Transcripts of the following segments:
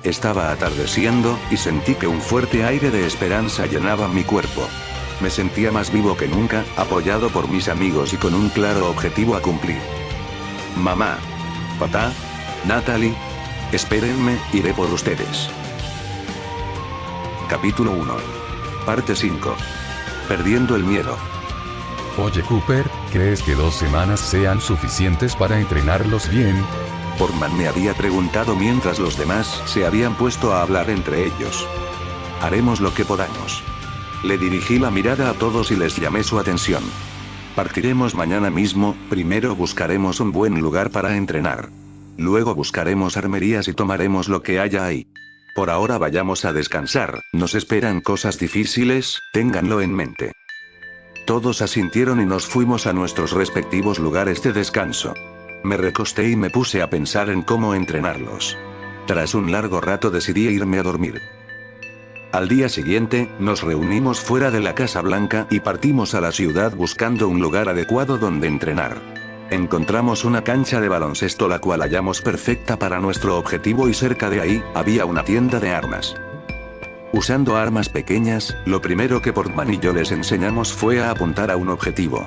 Estaba atardeciendo, y sentí que un fuerte aire de esperanza llenaba mi cuerpo. Me sentía más vivo que nunca, apoyado por mis amigos y con un claro objetivo a cumplir. Mamá. Papá. Natalie. Espérenme, iré por ustedes. Capítulo 1. Parte 5. Perdiendo el miedo. Oye Cooper, ¿crees que 2 semanas sean suficientes para entrenarlos bien? Portman me había preguntado mientras los demás se habían puesto a hablar entre ellos. Haremos lo que podamos. Le dirigí la mirada a todos y les llamé su atención. Partiremos mañana mismo, primero buscaremos un buen lugar para entrenar. Luego buscaremos armerías y tomaremos lo que haya ahí. Por ahora vayamos a descansar, nos esperan cosas difíciles, ténganlo en mente. Todos asintieron y nos fuimos a nuestros respectivos lugares de descanso. Me recosté y me puse a pensar en cómo entrenarlos. Tras un largo rato decidí irme a dormir. Al día siguiente, nos reunimos fuera de la Casa Blanca y partimos a la ciudad buscando un lugar adecuado donde entrenar. Encontramos una cancha de baloncesto la cual hallamos perfecta para nuestro objetivo y cerca de ahí, había una tienda de armas. Usando armas pequeñas, lo primero que Portman y yo les enseñamos fue a apuntar a un objetivo.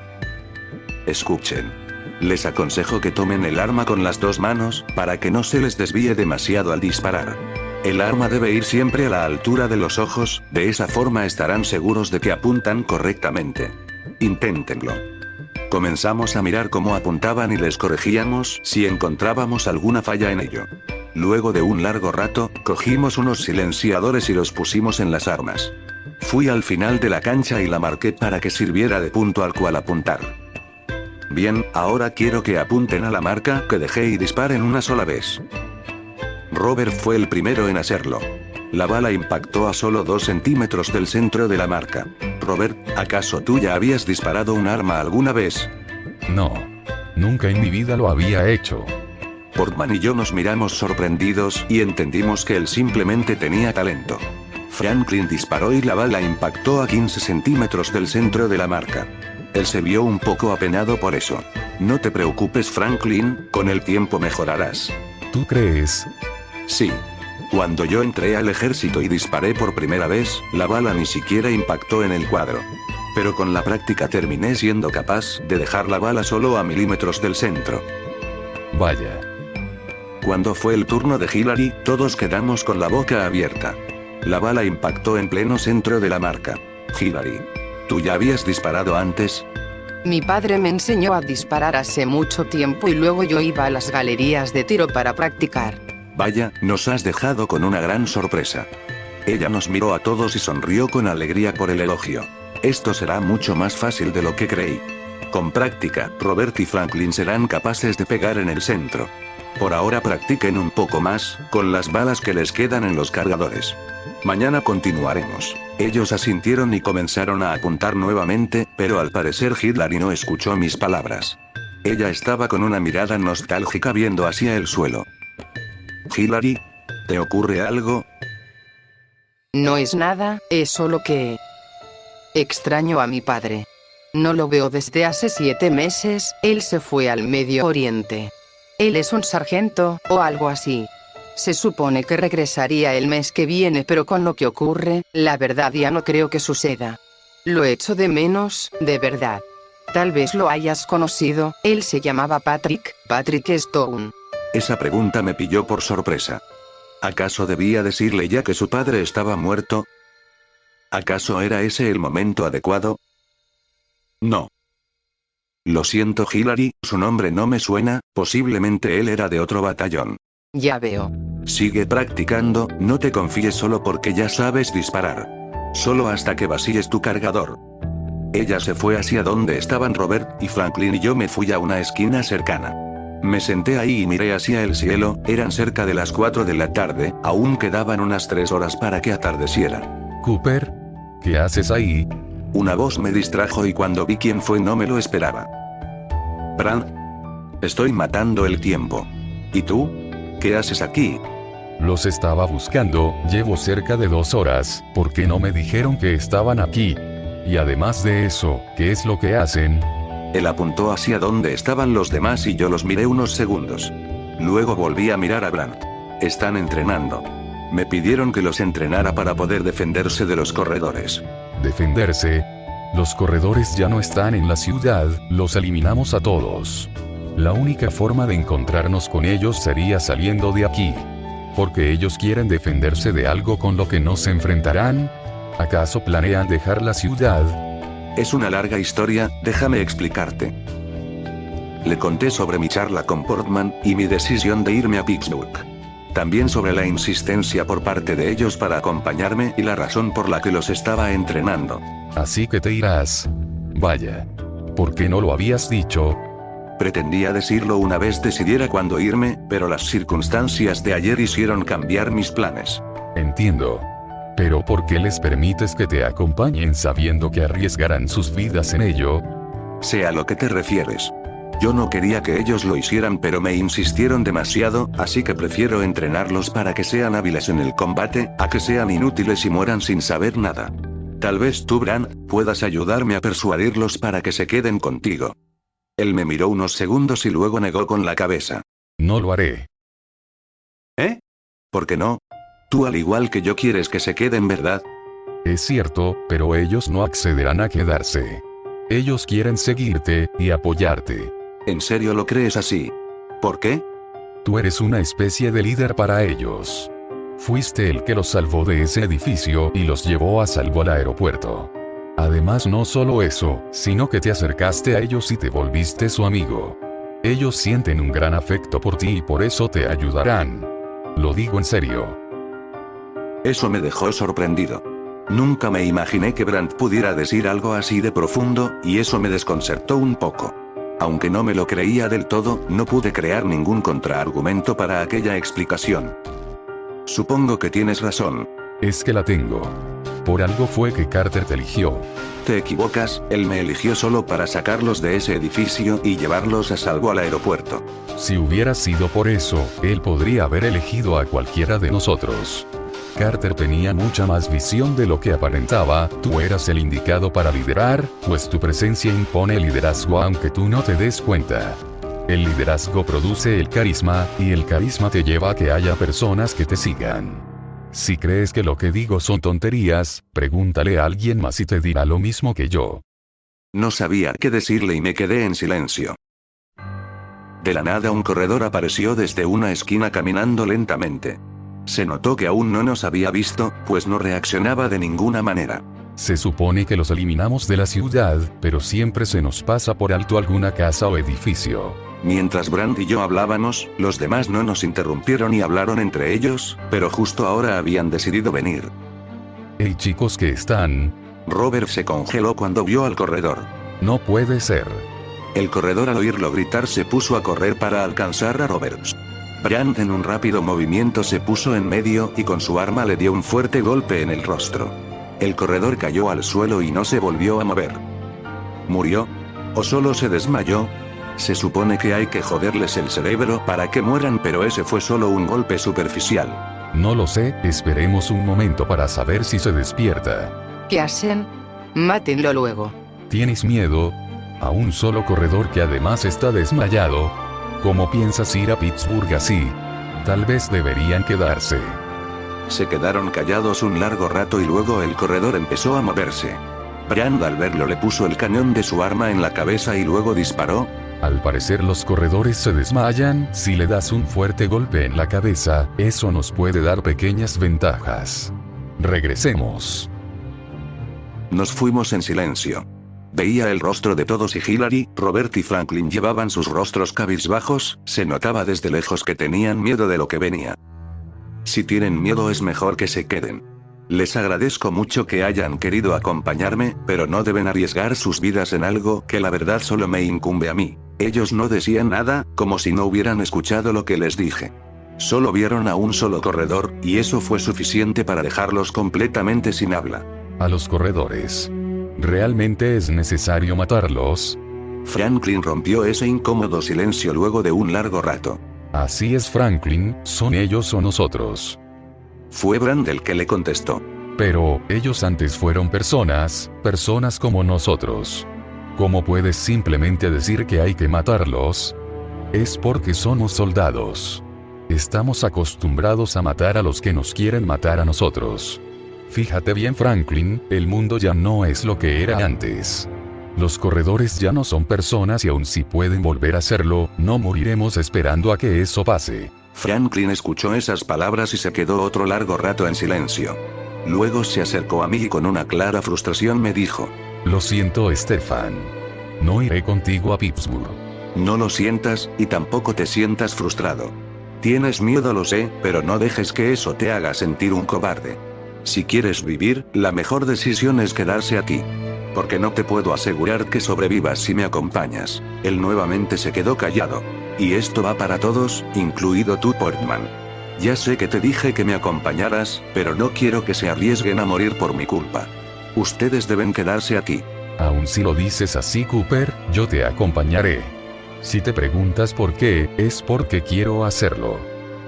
Escuchen. Les aconsejo que tomen el arma con las 2 manos, para que no se les desvíe demasiado al disparar. El arma debe ir siempre a la altura de los ojos, de esa forma estarán seguros de que apuntan correctamente. Inténtenlo. Comenzamos a mirar cómo apuntaban y les corregíamos si encontrábamos alguna falla en ello. Luego de un largo rato, cogimos unos silenciadores y los pusimos en las armas. Fui al final de la cancha y la marqué para que sirviera de punto al cual apuntar. Bien, ahora quiero que apunten a la marca que dejé y disparen una sola vez. Robert fue el primero en hacerlo. La bala impactó a solo 2 centímetros del centro de la marca. Robert, ¿acaso tú ya habías disparado un arma alguna vez? No. Nunca en mi vida lo había hecho. Portman y yo nos miramos sorprendidos y entendimos que él simplemente tenía talento. Franklin disparó y la bala impactó a 15 centímetros del centro de la marca. Él se vio un poco apenado por eso. No te preocupes, Franklin, con el tiempo mejorarás. ¿Tú crees? Sí. Cuando yo entré al ejército y disparé por primera vez, la bala ni siquiera impactó en el cuadro. Pero con la práctica terminé siendo capaz de dejar la bala solo a milímetros del centro. Vaya. Cuando fue el turno de Hillary, todos quedamos con la boca abierta. La bala impactó en pleno centro de la marca. Hillary, ¿tú ya habías disparado antes? Mi padre me enseñó a disparar hace mucho tiempo y luego yo iba a las galerías de tiro para practicar. Vaya, nos has dejado con una gran sorpresa. Ella nos miró a todos y sonrió con alegría por el elogio. Esto será mucho más fácil de lo que creí. Con práctica, Robert y Franklin serán capaces de pegar en el centro. Por ahora practiquen un poco más, con las balas que les quedan en los cargadores. Mañana continuaremos. Ellos asintieron y comenzaron a apuntar nuevamente, pero al parecer Hillary no escuchó mis palabras. Ella estaba con una mirada nostálgica viendo hacia el suelo. Hillary, ¿te ocurre algo? No es nada, es solo que... extraño a mi padre. No lo veo desde hace 7 meses, él se fue al Medio Oriente. Él es un sargento, o algo así. Se supone que regresaría el mes que viene, pero con lo que ocurre, la verdad ya no creo que suceda. Lo echo de menos, de verdad. Tal vez lo hayas conocido, él se llamaba Patrick Stone. Esa pregunta me pilló por sorpresa. ¿Acaso debía decirle ya que su padre estaba muerto? ¿Acaso era ese el momento adecuado? No. Lo siento, Hillary, su nombre no me suena, posiblemente él era de otro batallón. Ya veo. Sigue practicando, no te confíes solo porque ya sabes disparar. Solo hasta que vacíes tu cargador. Ella se fue hacia donde estaban Robert y Franklin y yo me fui a una esquina cercana. Me senté ahí y miré hacia el cielo, eran cerca de las 4 de la tarde, aún quedaban unas 3 horas para que atardeciera. Cooper, ¿qué haces ahí? Una voz me distrajo y cuando vi quién fue no me lo esperaba. Brand, estoy matando el tiempo. ¿Y tú? ¿Qué haces aquí? Los estaba buscando, llevo cerca de 2 horas, ¿por qué no me dijeron que estaban aquí? Y además de eso, ¿qué es lo que hacen? Él apuntó hacia donde estaban los demás y yo los miré unos segundos. Luego volví a mirar a Brandt. Están entrenando. Me pidieron que los entrenara para poder defenderse de los corredores. ¿Defenderse? Los corredores ya no están en la ciudad, los eliminamos a todos. La única forma de encontrarnos con ellos sería saliendo de aquí. ¿Porque ellos quieren defenderse de algo con lo que no se enfrentarán? ¿Acaso planean dejar la ciudad? Es una larga historia, déjame explicarte. Le conté sobre mi charla con Portman, y mi decisión de irme a Pittsburgh. También sobre la insistencia por parte de ellos para acompañarme y la razón por la que los estaba entrenando. Así que te irás. Vaya. ¿Por qué no lo habías dicho? Pretendía decirlo una vez decidiera cuándo irme, pero las circunstancias de ayer hicieron cambiar mis planes. Entiendo. Pero ¿por qué les permites que te acompañen sabiendo que arriesgarán sus vidas en ello? Sé a lo que te refieres. Yo no quería que ellos lo hicieran, pero me insistieron demasiado, así que prefiero entrenarlos para que sean hábiles en el combate, a que sean inútiles y mueran sin saber nada. Tal vez tú, Bran, puedas ayudarme a persuadirlos para que se queden contigo. Él me miró unos segundos y luego negó con la cabeza. No lo haré. ¿Eh? ¿Por qué no? Tú al igual que yo quieres que se queden, ¿verdad? Es cierto, pero ellos no accederán a quedarse. Ellos quieren seguirte y apoyarte. ¿En serio lo crees así? ¿Por qué? Tú eres una especie de líder para ellos. Fuiste el que los salvó de ese edificio y los llevó a salvo al aeropuerto. Además, no solo eso, sino que te acercaste a ellos y te volviste su amigo. Ellos sienten un gran afecto por ti y por eso te ayudarán. Lo digo en serio. Eso me dejó sorprendido. Nunca me imaginé que Brandt pudiera decir algo así de profundo, y eso me desconcertó un poco. Aunque no me lo creía del todo, no pude crear ningún contraargumento para aquella explicación. Supongo que tienes razón. Es que la tengo. Por algo fue que Carter te eligió. Te equivocas, él me eligió solo para sacarlos de ese edificio y llevarlos a salvo al aeropuerto. Si hubiera sido por eso, él podría haber elegido a cualquiera de nosotros. Carter tenía mucha más visión de lo que aparentaba, tú eras el indicado para liderar, pues tu presencia impone liderazgo aunque tú no te des cuenta. El liderazgo produce el carisma, y el carisma te lleva a que haya personas que te sigan. Si crees que lo que digo son tonterías, pregúntale a alguien más y te dirá lo mismo que yo. No sabía qué decirle y me quedé en silencio. De la nada un corredor apareció desde una esquina caminando lentamente. Se notó que aún no nos había visto, pues no reaccionaba de ninguna manera. Se supone que los eliminamos de la ciudad, pero siempre se nos pasa por alto alguna casa o edificio. Mientras Brandt y yo hablábamos, los demás no nos interrumpieron y hablaron entre ellos, pero justo ahora habían decidido venir. Hey chicos, ¿qué están? Robert se congeló cuando vio al corredor. No puede ser. El corredor al oírlo gritar se puso a correr para alcanzar a Roberts. Brandt en un rápido movimiento se puso en medio y con su arma le dio un fuerte golpe en el rostro. El corredor cayó al suelo y no se volvió a mover. ¿Murió? ¿O solo se desmayó? Se supone que hay que joderles el cerebro para que mueran, pero ese fue solo un golpe superficial. No lo sé, esperemos un momento para saber si se despierta. ¿Qué hacen? Mátenlo luego. ¿Tienes miedo? ¿A un solo corredor que además está desmayado? ¿Cómo piensas ir a Pittsburgh así? Tal vez deberían quedarse. Se quedaron callados un largo rato y luego el corredor empezó a moverse. Brandt al verlo le puso el cañón de su arma en la cabeza y luego disparó. Al parecer los corredores se desmayan, si le das un fuerte golpe en la cabeza, eso nos puede dar pequeñas ventajas. Regresemos. Nos fuimos en silencio. Veía el rostro de todos y Hillary, Robert y Franklin llevaban sus rostros cabizbajos, se notaba desde lejos que tenían miedo de lo que venía. Si tienen miedo es mejor que se queden. Les agradezco mucho que hayan querido acompañarme, pero no deben arriesgar sus vidas en algo que la verdad solo me incumbe a mí. Ellos no decían nada, como si no hubieran escuchado lo que les dije. Solo vieron a un solo corredor, y eso fue suficiente para dejarlos completamente sin habla. A los corredores. ¿Realmente es necesario matarlos? Franklin rompió ese incómodo silencio luego de un largo rato. Así es, Franklin, ¿son ellos o nosotros? Fue Brandt el que le contestó. Pero, ellos antes fueron personas como nosotros. ¿Cómo puedes simplemente decir que hay que matarlos? Es porque somos soldados. Estamos acostumbrados a matar a los que nos quieren matar a nosotros. Fíjate bien, Franklin, el mundo ya no es lo que era antes. Los corredores ya no son personas y aun si pueden volver a serlo, no moriremos esperando a que eso pase. Franklin escuchó esas palabras y se quedó otro largo rato en silencio. Luego se acercó a mí y con una clara frustración me dijo: Lo siento, Stefan. No iré contigo a Pittsburgh. No lo sientas, y tampoco te sientas frustrado. Tienes miedo, lo sé, pero no dejes que eso te haga sentir un cobarde. Si quieres vivir, la mejor decisión es quedarse aquí. Porque no te puedo asegurar que sobrevivas si me acompañas. Él nuevamente se quedó callado. Y esto va para todos, incluido tú, Portman. Ya sé que te dije que me acompañaras, pero no quiero que se arriesguen a morir por mi culpa. Ustedes deben quedarse aquí. Aun si lo dices así, Cooper, yo te acompañaré. Si te preguntas por qué, es porque quiero hacerlo.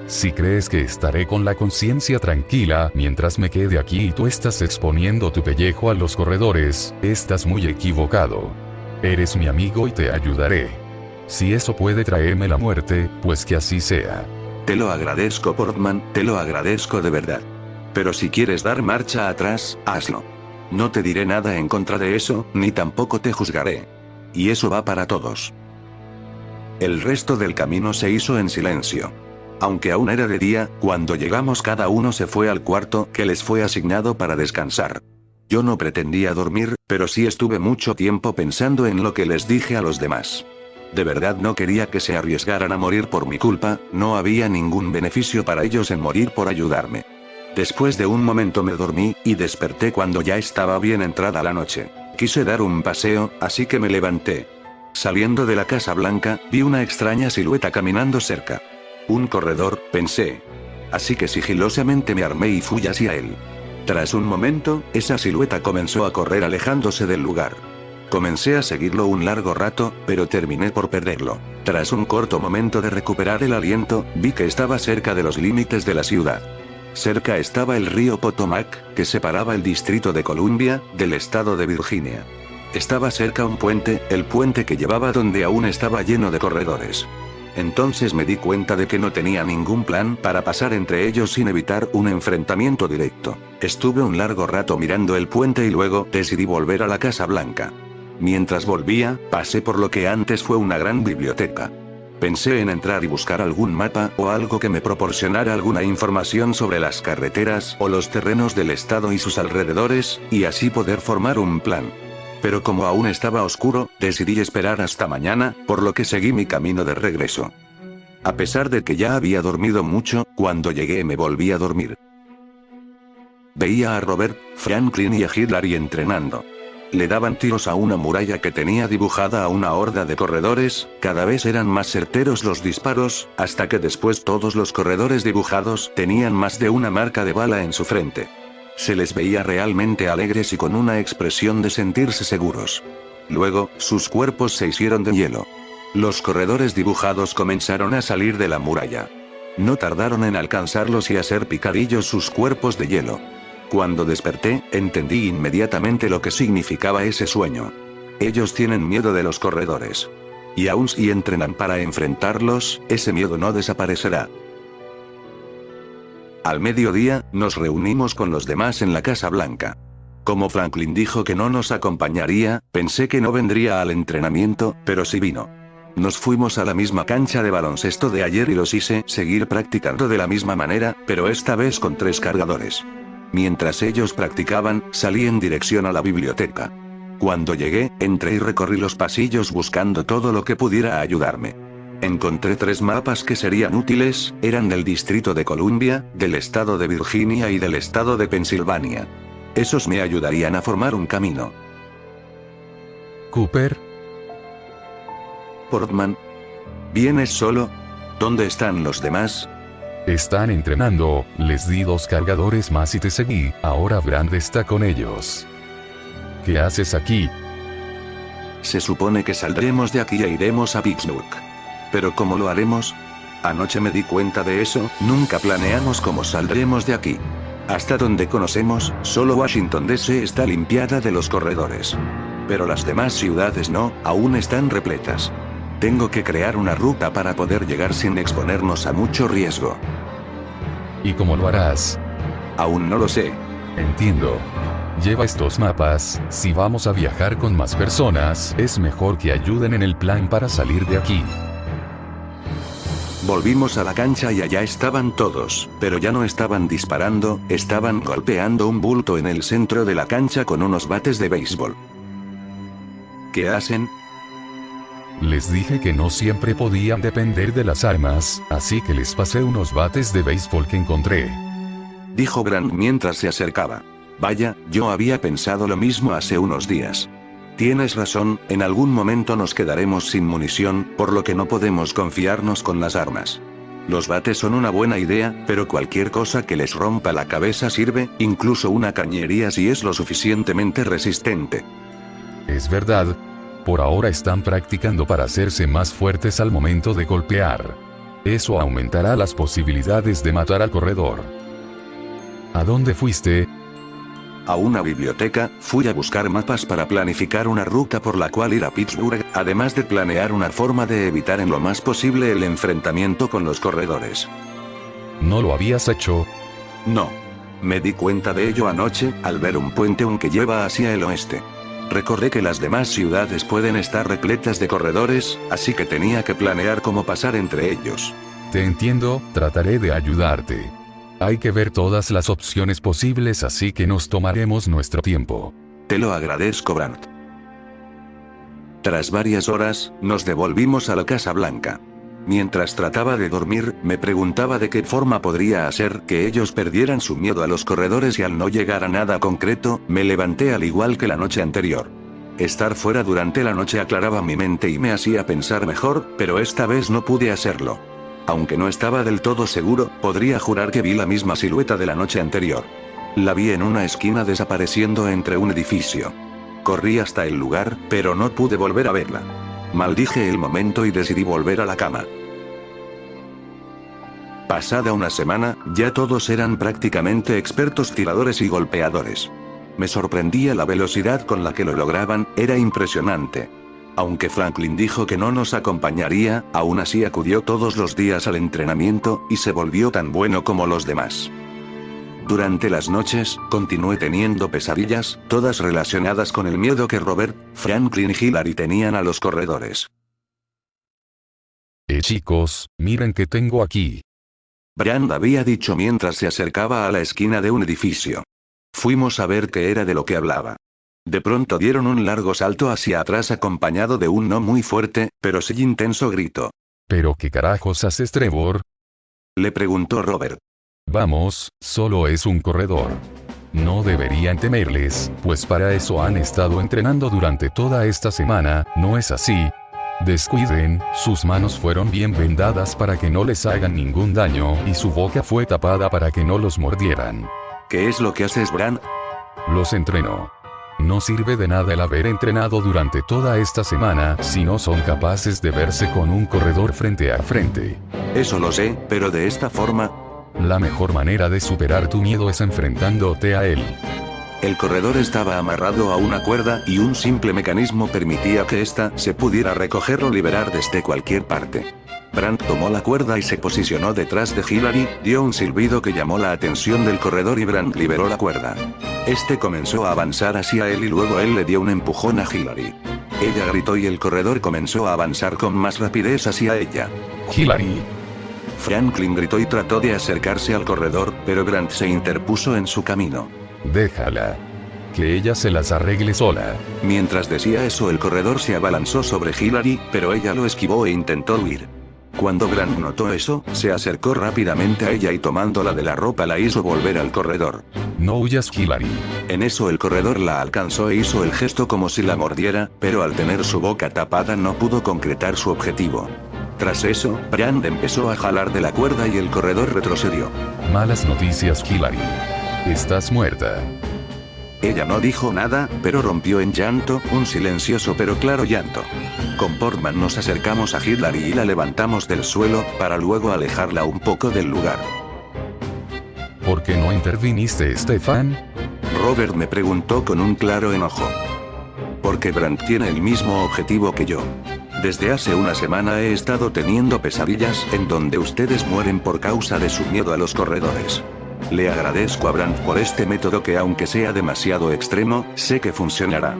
Si crees que estaré con la conciencia tranquila mientras me quede aquí y tú estás exponiendo tu pellejo a los corredores, estás muy equivocado. Eres mi amigo y te ayudaré. Si eso puede traerme la muerte, pues que así sea. Te lo agradezco, Portman, te lo agradezco de verdad. Pero si quieres dar marcha atrás, hazlo. No te diré nada en contra de eso, ni tampoco te juzgaré. Y eso va para todos. El resto del camino se hizo en silencio. Aunque aún era de día, cuando llegamos cada uno se fue al cuarto que les fue asignado para descansar. Yo no pretendía dormir, pero sí estuve mucho tiempo pensando en lo que les dije a los demás. De verdad no quería que se arriesgaran a morir por mi culpa, no había ningún beneficio para ellos en morir por ayudarme. Después de un momento me dormí, y desperté cuando ya estaba bien entrada la noche. Quise dar un paseo, así que me levanté. Saliendo de la Casa Blanca, vi una extraña silueta caminando cerca. Un corredor, pensé. Así que sigilosamente me armé y fui hacia él. Tras un momento, esa silueta comenzó a correr alejándose del lugar. Comencé a seguirlo un largo rato, pero terminé por perderlo. Tras un corto momento de recuperar el aliento, vi que estaba cerca de los límites de la ciudad. Cerca estaba el río Potomac, que separaba el distrito de Columbia, del estado de Virginia. Estaba cerca un puente, el puente que llevaba donde aún estaba lleno de corredores. Entonces me di cuenta de que no tenía ningún plan para pasar entre ellos sin evitar un enfrentamiento directo. Estuve un largo rato mirando el puente y luego decidí volver a la Casa Blanca. Mientras volvía, pasé por lo que antes fue una gran biblioteca. Pensé en entrar y buscar algún mapa o algo que me proporcionara alguna información sobre las carreteras o los terrenos del estado y sus alrededores, y así poder formar un plan. Pero como aún estaba oscuro, decidí esperar hasta mañana, por lo que seguí mi camino de regreso. A pesar de que ya había dormido mucho, cuando llegué me volví a dormir. Veía a Robert, Franklin y a Hillary entrenando. Le daban tiros a una muralla que tenía dibujada a una horda de corredores, cada vez eran más certeros los disparos, hasta que después todos los corredores dibujados tenían más de una marca de bala en su frente. Se les veía realmente alegres y con una expresión de sentirse seguros. Luego, sus cuerpos se hicieron de hielo. Los corredores dibujados comenzaron a salir de la muralla. No tardaron en alcanzarlos y hacer picadillos sus cuerpos de hielo. Cuando desperté, entendí inmediatamente lo que significaba ese sueño. Ellos tienen miedo de los corredores. Y aun si entrenan para enfrentarlos, ese miedo no desaparecerá. Al mediodía, nos reunimos con los demás en la Casa Blanca. Como Franklin dijo que no nos acompañaría, pensé que no vendría al entrenamiento, pero sí vino. Nos fuimos a la misma cancha de baloncesto de ayer y los hice seguir practicando de la misma manera, pero esta vez con 3 cargadores. Mientras ellos practicaban, salí en dirección a la biblioteca. Cuando llegué, entré y recorrí los pasillos buscando todo lo que pudiera ayudarme. Encontré 3 mapas que serían útiles, eran del distrito de Columbia, del estado de Virginia y del estado de Pensilvania. Esos me ayudarían a formar un camino. Cooper. Portman. ¿Vienes solo? ¿Dónde están los demás? Están entrenando, les di 2 cargadores más y te seguí, ahora Brand está con ellos. ¿Qué haces aquí? Se supone que saldremos de aquí e iremos a Pittsburgh. ¿Pero cómo lo haremos? Anoche me di cuenta de eso, nunca planeamos cómo saldremos de aquí. Hasta donde conocemos, solo Washington DC está limpiada de los corredores. Pero las demás ciudades no, aún están repletas. Tengo que crear una ruta para poder llegar sin exponernos a mucho riesgo. ¿Y cómo lo harás? Aún no lo sé. Entiendo. Lleva estos mapas. Si vamos a viajar con más personas, es mejor que ayuden en el plan para salir de aquí. Volvimos a la cancha y allá estaban todos, pero ya no estaban disparando, estaban golpeando un bulto en el centro de la cancha con unos bates de béisbol. ¿Qué hacen? Les dije que no siempre podían depender de las armas, así que les pasé unos bates de béisbol que encontré. Dijo Grant mientras se acercaba. Vaya, yo había pensado lo mismo hace unos días. Tienes razón, en algún momento nos quedaremos sin munición, por lo que no podemos confiarnos con las armas. Los bates son una buena idea, pero cualquier cosa que les rompa la cabeza sirve, incluso una cañería si es lo suficientemente resistente. Es verdad. Por ahora están practicando para hacerse más fuertes al momento de golpear. Eso aumentará las posibilidades de matar al corredor. ¿A dónde fuiste? A una biblioteca, fui a buscar mapas para planificar una ruta por la cual ir a Pittsburgh, además de planear una forma de evitar en lo más posible el enfrentamiento con los corredores. ¿No lo habías hecho? No. Me di cuenta de ello anoche, al ver un puente que lleva hacia el oeste. Recordé que las demás ciudades pueden estar repletas de corredores, así que tenía que planear cómo pasar entre ellos. Te entiendo, trataré de ayudarte. Hay que ver todas las opciones posibles, así que nos tomaremos nuestro tiempo. Te lo agradezco, Brandt. Tras varias horas, nos devolvimos a la Casa Blanca. Mientras trataba de dormir, me preguntaba de qué forma podría hacer que ellos perdieran su miedo a los corredores y al no llegar a nada concreto, me levanté al igual que la noche anterior. Estar fuera durante la noche aclaraba mi mente y me hacía pensar mejor, pero esta vez no pude hacerlo. Aunque no estaba del todo seguro, podría jurar que vi la misma silueta de la noche anterior. La vi en una esquina desapareciendo entre un edificio. Corrí hasta el lugar, pero no pude volver a verla. Maldije el momento y decidí volver a la cama. Pasada una semana, ya todos eran prácticamente expertos tiradores y golpeadores. Me sorprendía la velocidad con la que lo lograban, era impresionante. Aunque Franklin dijo que no nos acompañaría, aún así acudió todos los días al entrenamiento, y se volvió tan bueno como los demás. Durante las noches, continué teniendo pesadillas, todas relacionadas con el miedo que Robert, Franklin y Hillary tenían a los corredores. Chicos, miren qué tengo aquí. Brand había dicho mientras se acercaba a la esquina de un edificio. Fuimos a ver qué era de lo que hablaba. De pronto dieron un largo salto hacia atrás acompañado de un no muy fuerte, pero sí intenso grito. ¿Pero qué carajos haces, Trevor? Le preguntó Robert. Vamos, solo es un corredor. No deberían temerles, pues para eso han estado entrenando durante toda esta semana, ¿no es así? Descuiden, sus manos fueron bien vendadas para que no les hagan ningún daño, y su boca fue tapada para que no los mordieran. ¿Qué es lo que haces, Brand? Los entreno. No sirve de nada el haber entrenado durante toda esta semana si no son capaces de verse con un corredor frente a frente. Eso lo sé, pero de esta forma... La mejor manera de superar tu miedo es enfrentándote a él. El corredor estaba amarrado a una cuerda y un simple mecanismo permitía que ésta se pudiera recoger o liberar desde cualquier parte. Brand tomó la cuerda y se posicionó detrás de Hillary, dio un silbido que llamó la atención del corredor y Brand liberó la cuerda. Este comenzó a avanzar hacia él y luego él le dio un empujón a Hillary. Ella gritó y el corredor comenzó a avanzar con más rapidez hacia ella. Hillary. Franklin gritó y trató de acercarse al corredor, pero Brand se interpuso en su camino. Déjala. Que ella se las arregle sola. Mientras decía eso, el corredor se abalanzó sobre Hillary, pero ella lo esquivó e intentó huir. Cuando Brand notó eso, se acercó rápidamente a ella y tomándola de la ropa la hizo volver al corredor. No huyas, Hillary. En eso el corredor la alcanzó e hizo el gesto como si la mordiera, pero al tener su boca tapada no pudo concretar su objetivo. Tras eso, Brand empezó a jalar de la cuerda y el corredor retrocedió. Malas noticias, Hillary. Estás muerta. Ella no dijo nada, pero rompió en llanto, un silencioso pero claro llanto. Con Portman nos acercamos a Hillary y la levantamos del suelo, para luego alejarla un poco del lugar. ¿Por qué no interviniste, Stefan? Robert me preguntó con un claro enojo. Porque Brand tiene el mismo objetivo que yo. Desde hace una semana he estado teniendo pesadillas en donde ustedes mueren por causa de su miedo a los corredores. Le agradezco a Brandt por este método que, aunque sea demasiado extremo, sé que funcionará.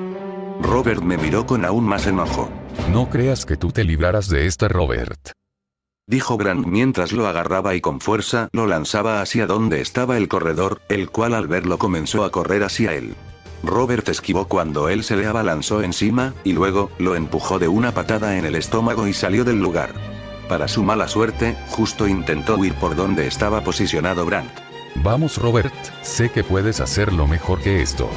Robert me miró con aún más enojo. No creas que tú te librarás de esta, Robert. Dijo Brandt mientras lo agarraba y con fuerza lo lanzaba hacia donde estaba el corredor, el cual al verlo comenzó a correr hacia él. Robert esquivó cuando él se le abalanzó encima, y luego, lo empujó de una patada en el estómago y salió del lugar. Para su mala suerte, justo intentó huir por donde estaba posicionado Brandt. Vamos, Robert, sé que puedes hacerlo mejor que esto.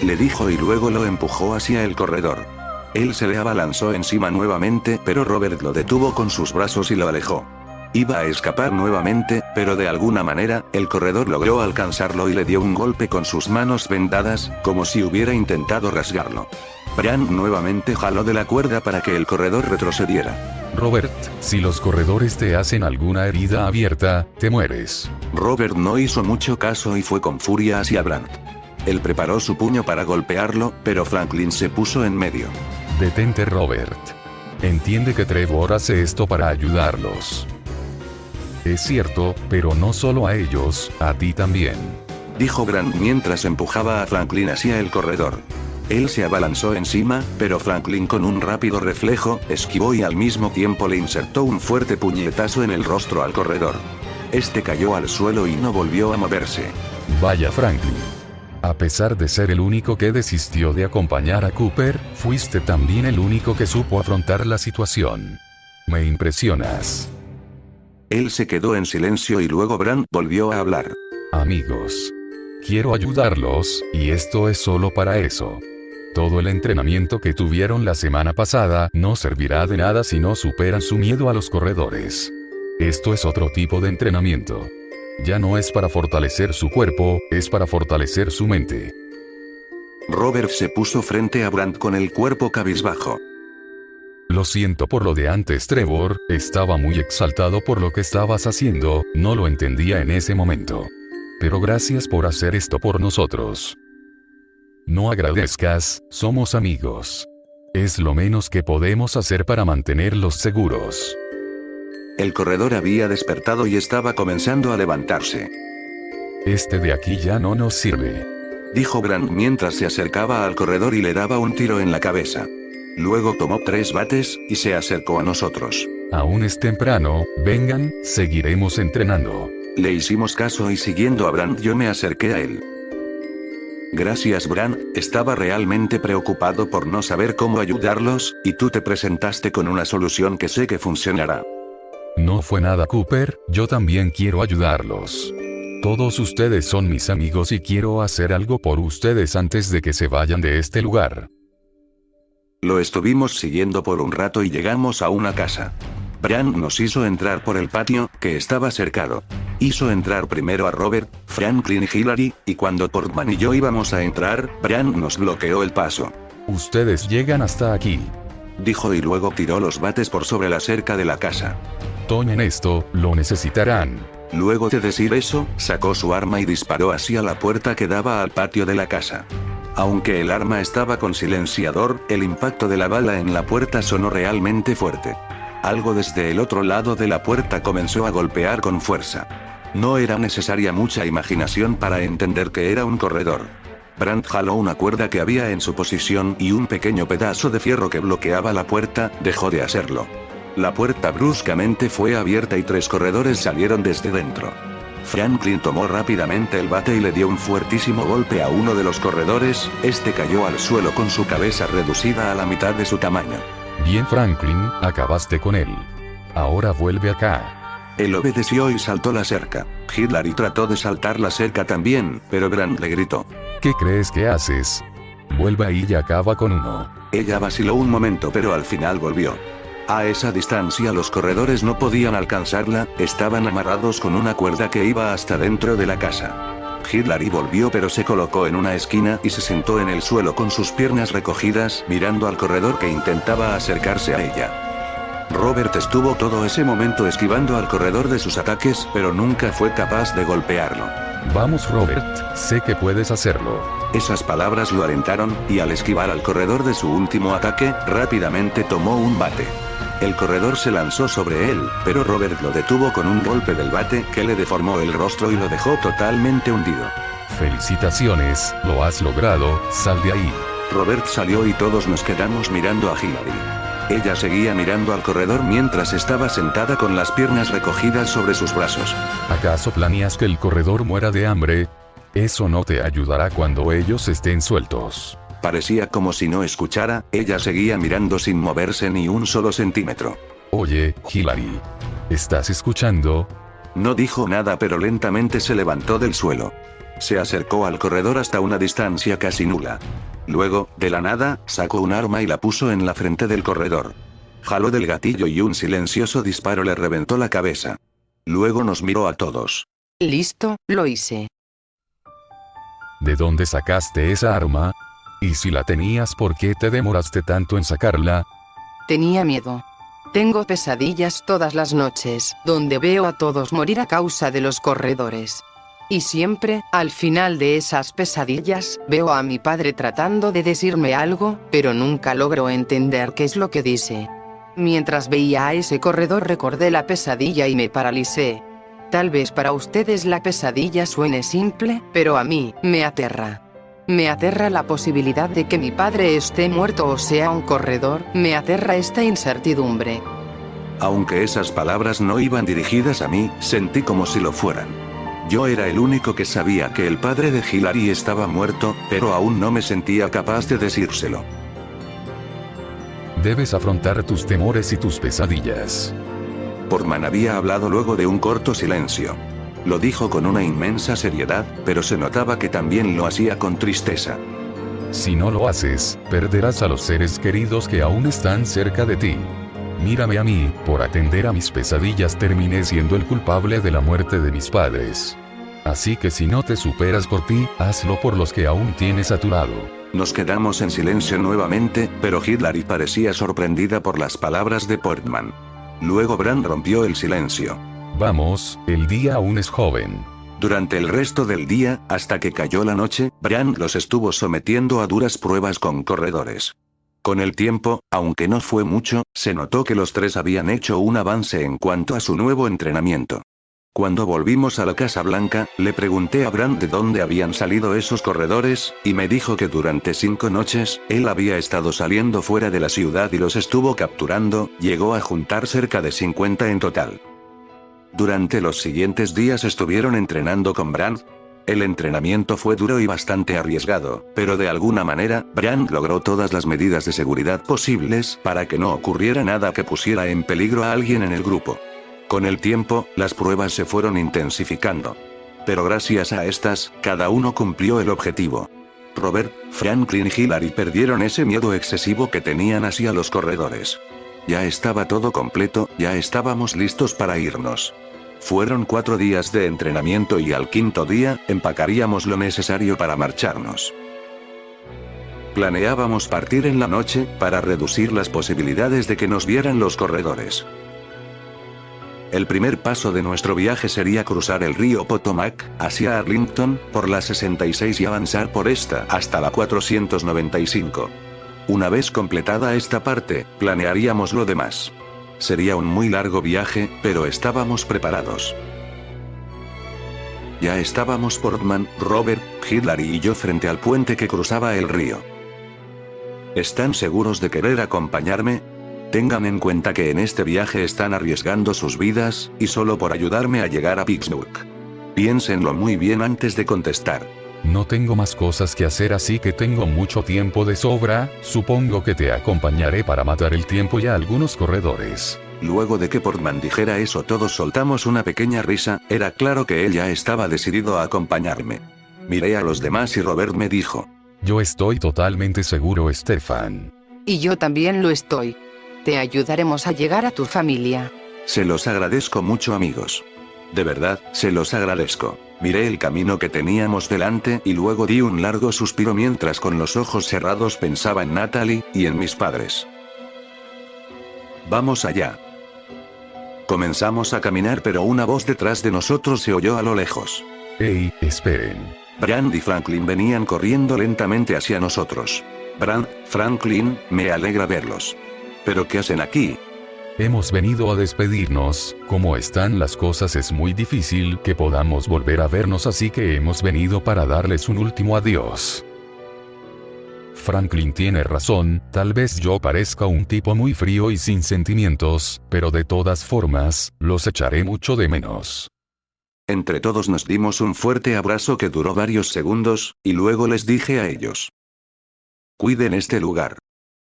Le dijo y luego lo empujó hacia el corredor. Él se le abalanzó encima nuevamente, pero Robert lo detuvo con sus brazos y lo alejó. Iba a escapar nuevamente, pero de alguna manera, el corredor logró alcanzarlo y le dio un golpe con sus manos vendadas, como si hubiera intentado rasgarlo. Brandt nuevamente jaló de la cuerda para que el corredor retrocediera. Robert, si los corredores te hacen alguna herida abierta, te mueres. Robert no hizo mucho caso y fue con furia hacia Brandt. Él preparó su puño para golpearlo, pero Franklin se puso en medio. Detente, Robert. Entiende que Trevor hace esto para ayudarlos. Es cierto, pero no solo a ellos, a ti también. Dijo Brandt mientras empujaba a Franklin hacia el corredor. Él se abalanzó encima, pero Franklin con un rápido reflejo, esquivó y al mismo tiempo le insertó un fuerte puñetazo en el rostro al corredor. Este cayó al suelo y no volvió a moverse. Vaya, Franklin. A pesar de ser el único que desistió de acompañar a Cooper, fuiste también el único que supo afrontar la situación. Me impresionas. Él se quedó en silencio y luego Brandt volvió a hablar. Amigos. Quiero ayudarlos, y esto es solo para eso. Todo el entrenamiento que tuvieron la semana pasada no servirá de nada si no superan su miedo a los corredores. Esto es otro tipo de entrenamiento. Ya no es para fortalecer su cuerpo, es para fortalecer su mente. Robert se puso frente a Brandt con el cuerpo cabizbajo. Lo siento por lo de antes, Trevor, estaba muy exaltado por lo que estabas haciendo, no lo entendía en ese momento. Pero gracias por hacer esto por nosotros. No agradezcas, somos amigos. Es lo menos que podemos hacer para mantenerlos seguros. El corredor había despertado y estaba comenzando a levantarse. Este de aquí ya no nos sirve. Dijo Brandt mientras se acercaba al corredor y le daba un tiro en la cabeza. Luego tomó 3 bates, y se acercó a nosotros. Aún es temprano, vengan, seguiremos entrenando. Le hicimos caso y siguiendo a Brandt yo me acerqué a él. Gracias, Brandt, estaba realmente preocupado por no saber cómo ayudarlos, y tú te presentaste con una solución que sé que funcionará. No fue nada, Cooper, yo también quiero ayudarlos. Todos ustedes son mis amigos y quiero hacer algo por ustedes antes de que se vayan de este lugar. Lo estuvimos siguiendo por un rato y llegamos a una casa. Brandt nos hizo entrar por el patio, que estaba cercado. Hizo entrar primero a Robert, Franklin y Hillary, y cuando Portman y yo íbamos a entrar, Brandt nos bloqueó el paso. Ustedes llegan hasta aquí. Dijo y luego tiró los bates por sobre la cerca de la casa. Tomen esto, lo necesitarán. Luego de decir eso, sacó su arma y disparó hacia la puerta que daba al patio de la casa. Aunque el arma estaba con silenciador, el impacto de la bala en la puerta sonó realmente fuerte. Algo desde el otro lado de la puerta comenzó a golpear con fuerza. No era necesaria mucha imaginación para entender que era un corredor. Brandt jaló una cuerda que había en su posición y un pequeño pedazo de fierro que bloqueaba la puerta, dejó de hacerlo. La puerta bruscamente fue abierta y 3 corredores salieron desde dentro. Franklin tomó rápidamente el bate y le dio un fuertísimo golpe a uno de los corredores, este cayó al suelo con su cabeza reducida a la mitad de su tamaño. Bien, Franklin, acabaste con él. Ahora vuelve acá. Él obedeció y saltó la cerca. Hillary trató de saltar la cerca también, pero Brandt le gritó. ¿Qué crees que haces? Vuelve ahí y acaba con uno. Ella vaciló un momento pero al final volvió. A esa distancia los corredores no podían alcanzarla, estaban amarrados con una cuerda que iba hasta dentro de la casa. Hillary volvió pero se colocó en una esquina y se sentó en el suelo con sus piernas recogidas, mirando al corredor que intentaba acercarse a ella. Robert estuvo todo ese momento esquivando al corredor de sus ataques, pero nunca fue capaz de golpearlo. Vamos Robert, sé que puedes hacerlo. Esas palabras lo alentaron, y al esquivar al corredor de su último ataque, rápidamente tomó un bate. El corredor se lanzó sobre él, pero Robert lo detuvo con un golpe del bate que le deformó el rostro y lo dejó totalmente hundido. Felicitaciones, lo has logrado, sal de ahí. Robert salió y todos nos quedamos mirando a Hillary. Ella seguía mirando al corredor mientras estaba sentada con las piernas recogidas sobre sus brazos. ¿Acaso planeas que el corredor muera de hambre? Eso no te ayudará cuando ellos estén sueltos. Parecía como si no escuchara, ella seguía mirando sin moverse ni un solo centímetro. Oye, Hillary. ¿Estás escuchando? No dijo nada, pero lentamente se levantó del suelo. Se acercó al corredor hasta una distancia casi nula. Luego, de la nada, sacó un arma y la puso en la frente del corredor. Jaló del gatillo y un silencioso disparo le reventó la cabeza. Luego nos miró a todos. Listo, lo hice. ¿De dónde sacaste esa arma? Y si la tenías, ¿por qué te demoraste tanto en sacarla? Tenía miedo. Tengo pesadillas todas las noches, donde veo a todos morir a causa de los corredores. Y siempre, al final de esas pesadillas, veo a mi padre tratando de decirme algo, pero nunca logro entender qué es lo que dice. Mientras veía a ese corredor recordé la pesadilla y me paralicé. Tal vez para ustedes la pesadilla suene simple, pero a mí, me aterra. Me aterra la posibilidad de que mi padre esté muerto o sea un corredor, me aterra esta incertidumbre. Aunque esas palabras no iban dirigidas a mí, sentí como si lo fueran. Yo era el único que sabía que el padre de Hillary estaba muerto, pero aún no me sentía capaz de decírselo. Debes afrontar tus temores y tus pesadillas. Portman había hablado luego de un corto silencio. Lo dijo con una inmensa seriedad, pero se notaba que también lo hacía con tristeza. Si no lo haces, perderás a los seres queridos que aún están cerca de ti. Mírame a mí, por atender a mis pesadillas terminé siendo el culpable de la muerte de mis padres. Así que si no te superas por ti, hazlo por los que aún tienes a tu lado. Nos quedamos en silencio nuevamente, pero Hillary parecía sorprendida por las palabras de Portman. Luego Bran rompió el silencio. Vamos, el día aún es joven. Durante el resto del día, hasta que cayó la noche, Bran los estuvo sometiendo a duras pruebas con corredores. Con el tiempo, aunque no fue mucho, se notó que los tres habían hecho un avance en cuanto a su nuevo entrenamiento. Cuando volvimos a la Casa Blanca, le pregunté a Bran de dónde habían salido esos corredores, y me dijo que durante 5 noches, él había estado saliendo fuera de la ciudad y los estuvo capturando, llegó a juntar cerca de 50 en total. Durante los siguientes días estuvieron entrenando con Bran. El entrenamiento fue duro y bastante arriesgado, pero de alguna manera, Bran logró todas las medidas de seguridad posibles para que no ocurriera nada que pusiera en peligro a alguien en el grupo. Con el tiempo, las pruebas se fueron intensificando. Pero gracias a estas, cada uno cumplió el objetivo. Robert, Franklin y Hillary perdieron ese miedo excesivo que tenían hacia los corredores. Ya estaba todo completo, ya estábamos listos para irnos. Fueron 4 días de entrenamiento y al 5.º día, empacaríamos lo necesario para marcharnos. Planeábamos partir en la noche, para reducir las posibilidades de que nos vieran los corredores. El primer paso de nuestro viaje sería cruzar el río Potomac, hacia Arlington, por la 66 y avanzar por esta hasta la 495. Una vez completada esta parte, planearíamos lo demás. Sería un muy largo viaje, pero estábamos preparados. Ya estábamos Portman, Robert, Hillary y yo frente al puente que cruzaba el río. ¿Están seguros de querer acompañarme? Tengan en cuenta que en este viaje están arriesgando sus vidas, y solo por ayudarme a llegar a Pittsburgh. Piénsenlo muy bien antes de contestar. No tengo más cosas que hacer, así que tengo mucho tiempo de sobra, supongo que te acompañaré para matar el tiempo y a algunos corredores. Luego de que Portman dijera eso todos soltamos una pequeña risa, era claro que él ya estaba decidido a acompañarme. Miré a los demás y Robert me dijo: Yo estoy totalmente seguro, Stefan. Y yo también lo estoy. Te ayudaremos a llegar a tu familia. Se los agradezco mucho, amigos. De verdad, se los agradezco. Miré el camino que teníamos delante y luego di un largo suspiro mientras con los ojos cerrados pensaba en Natalie, y en mis padres. Vamos allá. Comenzamos a caminar, pero una voz detrás de nosotros se oyó a lo lejos. ¡Ey, esperen! Brand y Franklin venían corriendo lentamente hacia nosotros. Brand, Franklin, me alegra verlos. ¿Pero qué hacen aquí? Hemos venido a despedirnos. Como están las cosas, es muy difícil que podamos volver a vernos, así que hemos venido para darles un último adiós. Franklin tiene razón, tal vez yo parezca un tipo muy frío y sin sentimientos, pero de todas formas, los echaré mucho de menos. Entre todos nos dimos un fuerte abrazo que duró varios segundos, y luego les dije a ellos: cuiden este lugar.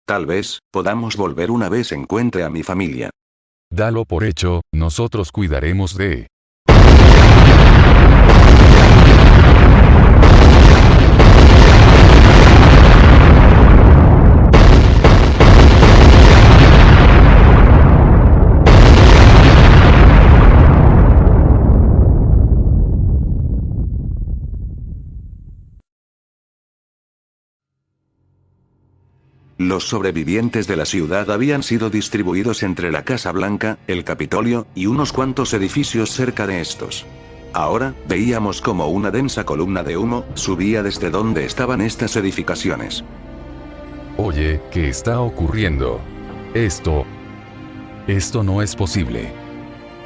Tal vez podamos volver una vez encuentre a mi familia. Dalo por hecho, nosotros cuidaremos de... Los sobrevivientes de la ciudad habían sido distribuidos entre la Casa Blanca, el Capitolio, y unos cuantos edificios cerca de estos. Ahora, veíamos como una densa columna de humo subía desde donde estaban estas edificaciones. Oye, ¿qué está ocurriendo? Esto no es posible.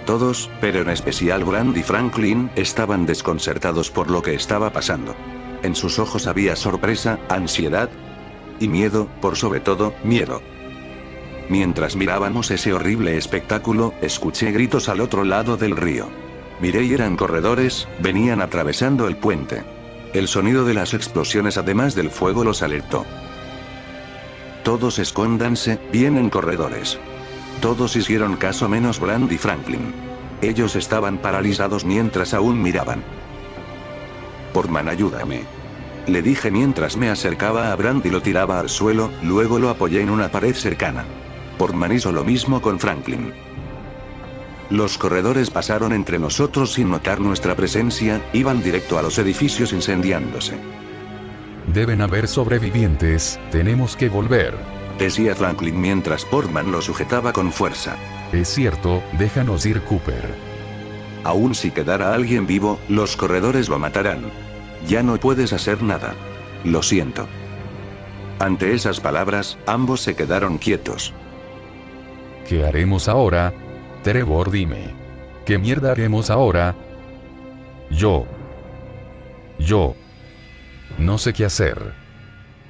Todos, pero en especial Brand y Franklin, estaban desconcertados por lo que estaba pasando. En sus ojos había sorpresa, ansiedad y miedo, por sobre todo, miedo. Mientras mirábamos ese horrible espectáculo, escuché gritos al otro lado del río. Miré y eran corredores, venían atravesando el puente. El sonido de las explosiones además del fuego los alertó. Todos escóndanse, vienen corredores. Todos hicieron caso menos Brand y Franklin. Ellos estaban paralizados mientras aún miraban. Portman, ayúdame. Le dije mientras me acercaba a Brand y lo tiraba al suelo, luego lo apoyé en una pared cercana. Portman hizo lo mismo con Franklin. Los corredores pasaron entre nosotros sin notar nuestra presencia, iban directo a los edificios incendiándose. Deben haber sobrevivientes, tenemos que volver. Decía Franklin mientras Portman lo sujetaba con fuerza. Es cierto, déjanos ir, Cooper. Aún si quedara alguien vivo, los corredores lo matarán. Ya no puedes hacer nada. Lo siento. Ante esas palabras, ambos se quedaron quietos. ¿Qué haremos ahora? Trevor, dime. ¿Qué mierda haremos ahora? Yo. No sé qué hacer.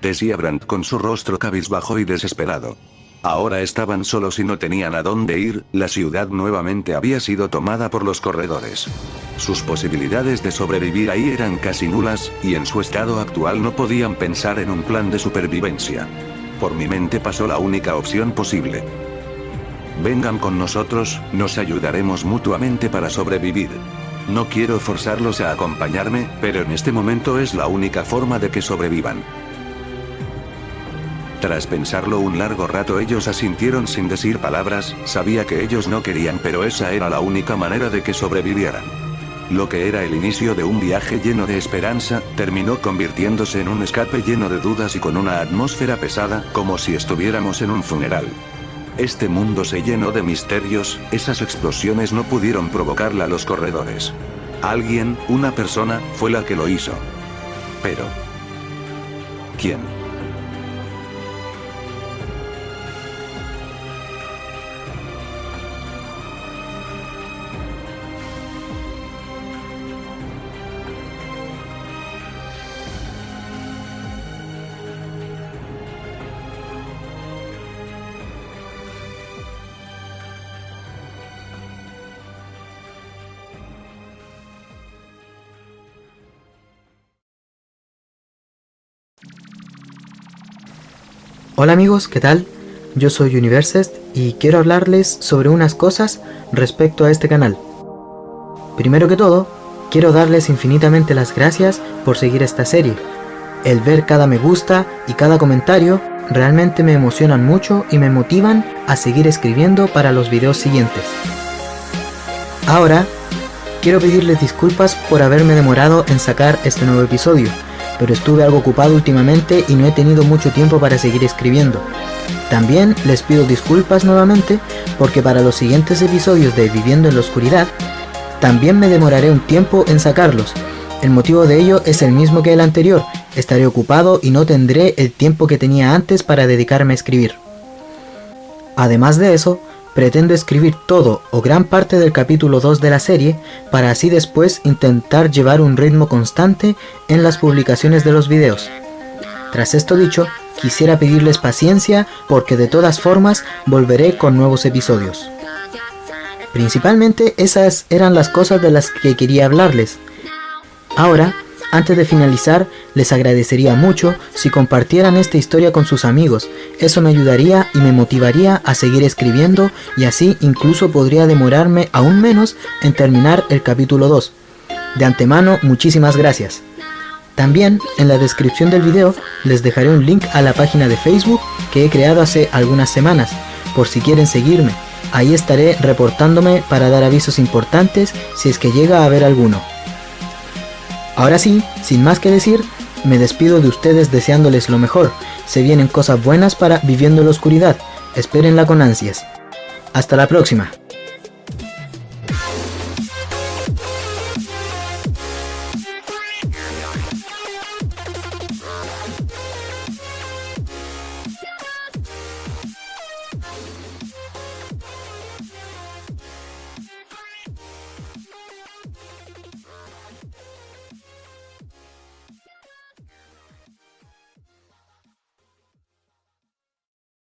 Decía Brand con su rostro cabizbajo y desesperado. Ahora estaban solos y no tenían a dónde ir, la ciudad nuevamente había sido tomada por los corredores. Sus posibilidades de sobrevivir ahí eran casi nulas, y en su estado actual no podían pensar en un plan de supervivencia. Por mi mente pasó la única opción posible. Vengan con nosotros, nos ayudaremos mutuamente para sobrevivir. No quiero forzarlos a acompañarme, pero en este momento es la única forma de que sobrevivan. Tras pensarlo un largo rato, ellos asintieron sin decir palabras. Sabía que ellos no querían, pero esa era la única manera de que sobrevivieran. Lo que era el inicio de un viaje lleno de esperanza, terminó convirtiéndose en un escape lleno de dudas y con una atmósfera pesada, como si estuviéramos en un funeral. Este mundo se llenó de misterios, esas explosiones no pudieron provocarla a los corredores. Alguien, una persona, fue la que lo hizo. Pero... ¿quién? Hola amigos, ¿qué tal? Yo soy Universest y quiero hablarles sobre unas cosas respecto a este canal. Primero que todo, quiero darles infinitamente las gracias por seguir esta serie. El ver cada me gusta y cada comentario realmente me emocionan mucho y me motivan a seguir escribiendo para los videos siguientes. Ahora, quiero pedirles disculpas por haberme demorado en sacar este nuevo episodio, pero estuve algo ocupado últimamente y no he tenido mucho tiempo para seguir escribiendo. También les pido disculpas nuevamente porque para los siguientes episodios de Viviendo en la Oscuridad también me demoraré un tiempo en sacarlos. El motivo de ello es el mismo que el anterior, estaré ocupado y no tendré el tiempo que tenía antes para dedicarme a escribir. Además de eso, pretendo escribir todo o gran parte del capítulo 2 de la serie para así después intentar llevar un ritmo constante en las publicaciones de los videos. Tras esto dicho, quisiera pedirles paciencia porque de todas formas volveré con nuevos episodios. Principalmente esas eran las cosas de las que quería hablarles. Ahora, antes de finalizar, les agradecería mucho si compartieran esta historia con sus amigos. Eso me ayudaría y me motivaría a seguir escribiendo y así incluso podría demorarme aún menos en terminar el capítulo 2. De antemano, muchísimas gracias. También en la descripción del video les dejaré un link a la página de Facebook que he creado hace algunas semanas, por si quieren seguirme. Ahí estaré reportándome para dar avisos importantes si es que llega a haber alguno. Ahora sí, sin más que decir, me despido de ustedes deseándoles lo mejor. Se vienen cosas buenas para Viviendo en la Oscuridad. Espérenla con ansias. Hasta la próxima.